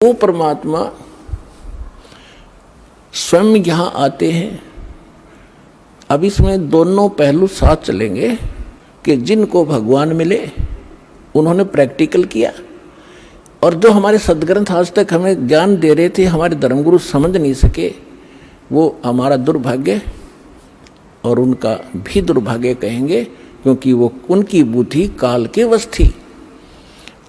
वो परमात्मा स्वयं यहाँ आते हैं। अब इसमें दोनों पहलू साथ चलेंगे कि जिनको भगवान मिले उन्होंने प्रैक्टिकल किया, और जो हमारे सदग्रंथ आज तक हमें ज्ञान दे रहे थे, हमारे धर्मगुरु समझ नहीं सके, वो हमारा दुर्भाग्य और उनका भी दुर्भाग्य कहेंगे, क्योंकि वो उनकी बुद्धि काल के वश थी।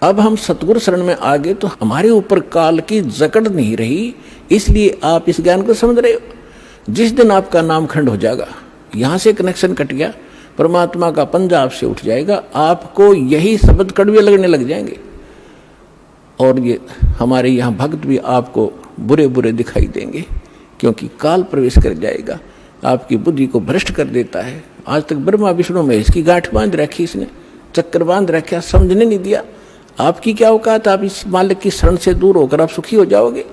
अब हम सतगुरु शरण में आ गए तो हमारे ऊपर काल की जकड़ नहीं रही, इसलिए आप इस ज्ञान को समझ रहे हो। जिस दिन आपका नामखंड हो जाएगा, यहाँ से कनेक्शन कट गया, परमात्मा का पंजा आपसे उठ जाएगा, आपको यही शब्द कड़वे लगने लग जाएंगे, और ये हमारे यहाँ भक्त भी आपको बुरे बुरे दिखाई देंगे, क्योंकि काल प्रवेश कर जाएगा, आपकी बुद्धि को भ्रष्ट कर देता है। आज तक ब्रह्मा विष्णु महेश की गांठ बांध रखी, इसने चक्कर बांध रखा, समझने नहीं दिया। आपकी क्या औकात, आप इस मालिक की शरण से दूर होकर आप सुखी हो जाओगे।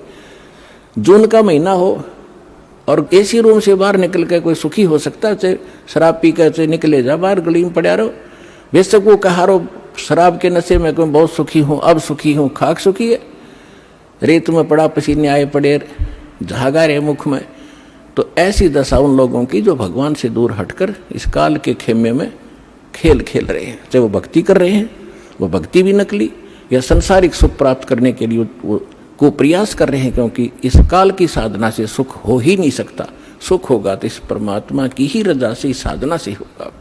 जून का महीना हो और एसी रूम से बाहर निकल कर कोई सुखी हो सकता है? चाहे शराब पी कर चाहे निकले जा बाहर, गली में पड़ा रहो, बेशक वो कहा रहो शराब के नशे में मैं बहुत सुखी हूँ, अब सुखी हूँ, खाक सुखी है, रेत में पड़ा पसीने आए पड़े, झागा रहे मुख में। तो ऐसी दशा उन लोगों की जो भगवान से दूर हटकर इस काल के खेमे में खेल खेल रहे हैं। चाहे वो भक्ति कर रहे हैं, वो भक्ति भी नकली, या संसारिक सुख प्राप्त करने के लिए वो को प्रयास कर रहे हैं, क्योंकि इस काल की साधना से सुख हो ही नहीं सकता। सुख होगा तो इस परमात्मा की ही रजा से, इस साधना से होगा।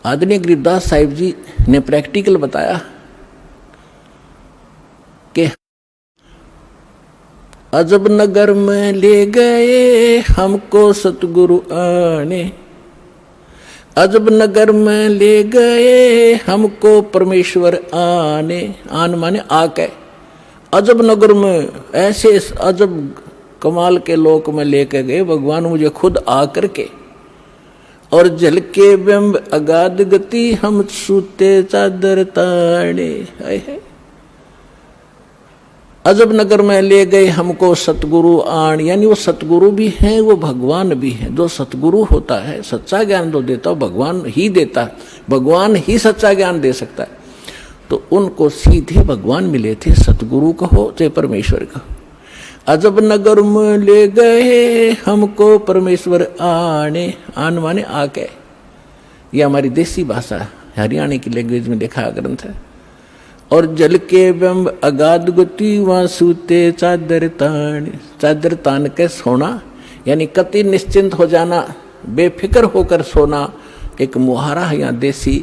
आदरणीय गरीबदास साहिब जी ने प्रैक्टिकल बताया कि अजब नगर में ले गए हमको सतगुरु आने, अजब नगर में ले गए हमको परमेश्वर आने। आन माने आके, अजब नगर में, ऐसे अजब कमाल के लोक में लेके गए भगवान मुझे खुद आकर के, और जल के बिंब अगाध गति हम सूते चादर ताड़े। अजब नगर में ले गए हमको सतगुरु आण, यानी वो सतगुरु भी हैं, वो भगवान भी हैं। जो सतगुरु होता है, सच्चा ज्ञान जो देता है भगवान ही देता है, भगवान ही सच्चा ज्ञान दे सकता है। तो उनको सीधे भगवान मिले थे, सतगुरु कहो चाहे परमेश्वर कहो। अजब नगर में ले गए हमको परमेश्वर आने, आन माने आके, ये हमारी देसी भाषा हरियाणा की लैंग्वेज में लिखा ग्रंथ है। और जल के बिंब अगाध गति वहाँ सूते चादर तान, चादर तान के सोना, यानी कति निश्चिंत हो जाना, बेफिक्र होकर सोना। एक मुहारा है यहाँ देसी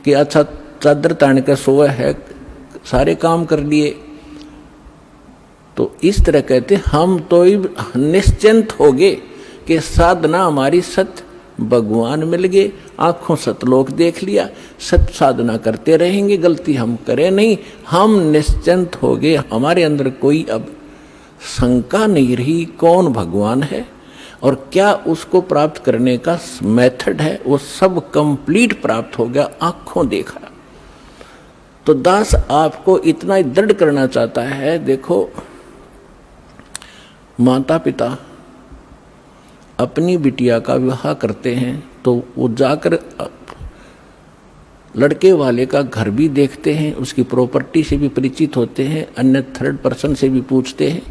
कि अच्छा चादर तान के सोए है, सारे काम कर लिए। तो इस तरह कहते हम तो निश्चिंत हो गए कि साधना हमारी सत भगवान मिल गए, आंखों सतलोक देख लिया, सत साधना करते रहेंगे, गलती हम करें नहीं, हम निश्चिंत हो गए। हमारे अंदर कोई अब शंका नहीं रही कौन भगवान है और क्या उसको प्राप्त करने का मेथड है, वो सब कंप्लीट प्राप्त हो गया, आंखों देखा। तो दास आपको इतना ही दृढ़ करना चाहता है। देखो, माता पिता अपनी बिटिया का विवाह करते हैं तो वो जाकर लड़के वाले का घर भी देखते हैं, उसकी प्रॉपर्टी से भी परिचित होते हैं, अन्य थर्ड पर्सन से भी पूछते हैं।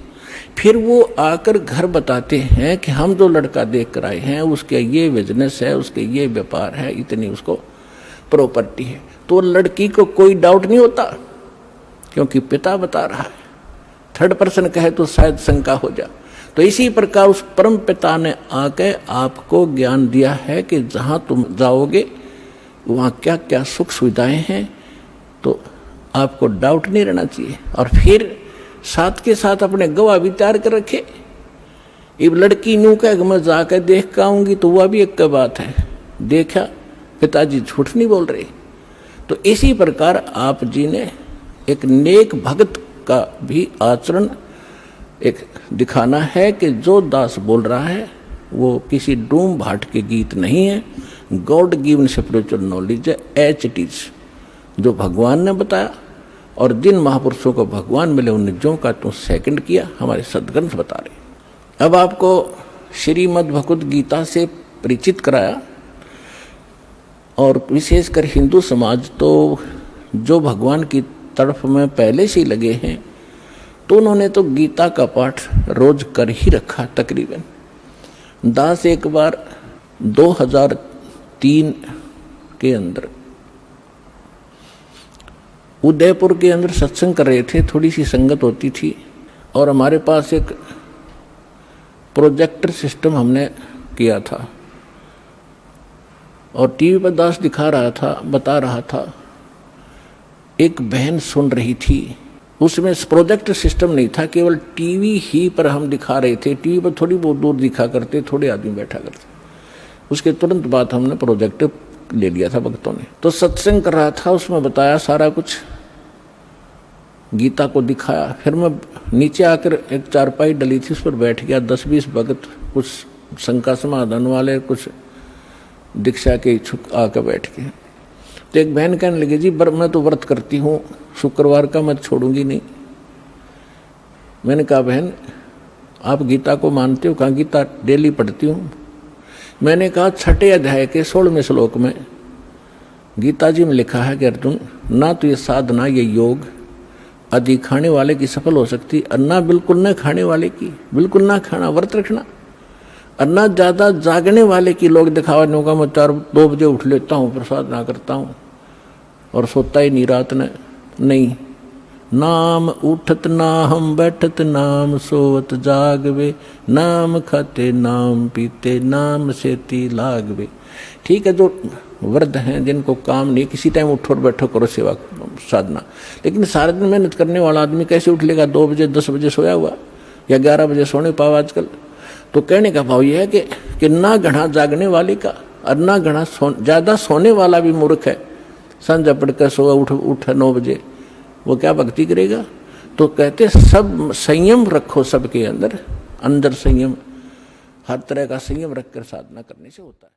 फिर वो आकर घर बताते हैं कि हम जो लड़का देख कर आए हैं उसके ये बिजनेस है, उसके ये व्यापार है, इतनी उसको प्रॉपर्टी है। तो लड़की को कोई डाउट नहीं होता, क्योंकि पिता बता रहा है। थर्ड पर्सन कहे तो शायद शंका हो जाए। तो इसी प्रकार उस परम पिता ने आके आपको ज्ञान दिया है कि जहाँ तुम जाओगे वहाँ क्या क्या सुख सुविधाएं हैं, तो आपको डाउट नहीं रहना चाहिए। और फिर साथ के साथ अपने गवाह भी तैयार कर रखे। अब लड़की न्यू कह मैं जाकर देख कर आऊँगी, तो वह भी एक बात है, देखा पिताजी झूठ नहीं बोल रहे। तो इसी प्रकार आप जी ने एक नेक भक्त का भी आचरण एक दिखाना है कि जो दास बोल रहा है वो किसी डूम भाट के गीत नहीं है, गॉड गिवन स्पिरिचुअल नॉलेज है, एच इट इज, जो भगवान ने बताया। और जिन महापुरुषों को भगवान मिले उन जो का तो सेकंड किया, हमारे सदग्रंथ बता रहे। अब आपको श्रीमद् भगवद गीता से परिचित कराया, और विशेषकर हिंदू समाज तो जो भगवान की तरफ में पहले से ही लगे हैं तो उन्होंने तो गीता का पाठ रोज कर ही रखा तकरीबन। दास एक बार 2003 के अंदर उदयपुर के अंदर सत्संग कर रहे थे, थोड़ी सी संगत होती थी, और हमारे पास एक प्रोजेक्टर सिस्टम हमने किया था और टीवी पर दास दिखा रहा था, बता रहा था। एक बहन सुन रही थी, उसमें प्रोजेक्टर सिस्टम नहीं था, केवल टीवी ही पर हम दिखा रहे थे। टीवी पर थोड़ी बहुत दूर दिखा करते, थोड़े आदमी बैठा करते। उसके तुरंत बाद हमने प्रोजेक्टर ले लिया था भक्तों ने। तो सत्संग कर रहा था, उसमें बताया सारा कुछ, गीता को दिखाया। फिर मैं नीचे आकर एक चारपाई डली थी, उस पर बैठ गया। 10-20 भगत, कुछ शंका समाधान वाले, कुछ दीक्षा के इच्छुक आकर बैठ गए। तो एक बहन कहने लगी, जी मैं तो व्रत करती हूँ, शुक्रवार का मैं छोड़ूंगी नहीं। मैंने कहा, बहन आप गीता को मानते हो? कहा, गीता डेली पढ़ती हूँ। मैंने कहा, 6 अध्याय के 16वें श्लोक में गीता जी में लिखा है कि अर्जुन, ना तो ये साधना, ये योग अधिक खाने वाले की सफल हो सकती, और ना बिल्कुल न खाने वाले की, बिल्कुल ना खाना, व्रत रखना, और ना ज्यादा जागने वाले की। लोग दिखावा नहीं होगा, मैं 2 बजे उठ लेता हूँ, प्रसाद ना करता हूँ और सोता ही नहीं रात ने। नहीं, नाम उठत ना हम बैठत, नाम सोवत जागवे, नाम खाते नाम पीते, नाम सेती लागवे। ठीक है, जो वृद्ध हैं, जिनको काम नहीं, किसी टाइम उठो और बैठो, करो सेवा साधना। लेकिन सारे दिन मेहनत करने वाला आदमी कैसे उठ लेगा? 2 बजे 10 बजे सोया हुआ, या 11 बजे सोने पाओ आजकल। तो कहने का भाव यह है कि ना घना जागने वाले का, और ना घना ज्यादा सोने वाला भी मूर्ख है। संध्या पढ़कर सोया, उठ 9 बजे, वो क्या भक्ति करेगा? तो कहते सब संयम रखो, सबके अंदर संयम, हर तरह का संयम रखकर साधना करने से होता है।